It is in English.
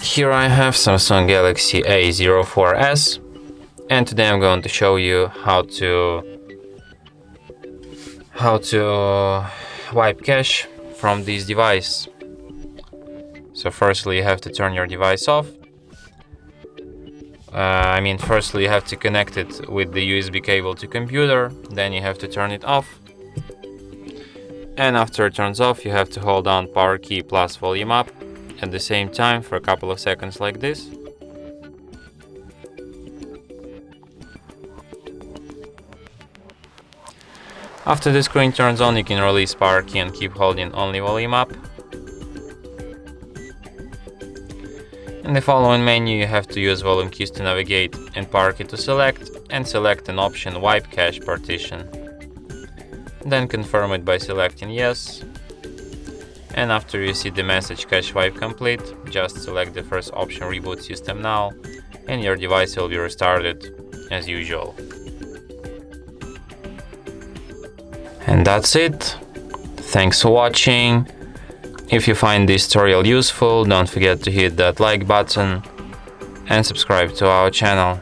Here I have Samsung Galaxy A04s, and today I'm going to show you how to wipe cache from this device. So firstly you have to turn your device off. Firstly you have to connect it with the USB cable to computer, then you have to turn it off. And after it turns off, you have to hold down power key plus volume up at the same time for a couple of seconds like this. After the screen turns on, you can release power key and keep holding only volume up. In the following menu, you have to use volume keys to navigate and power key to select, and select an option Wipe Cache Partition. Then confirm it by selecting yes. And after you see the message Cache Wipe Complete, just select the first option Reboot System Now, and your device will be restarted as usual. And that's it. Thanks for watching. If you find this tutorial useful, don't forget to hit that like button and subscribe to our channel.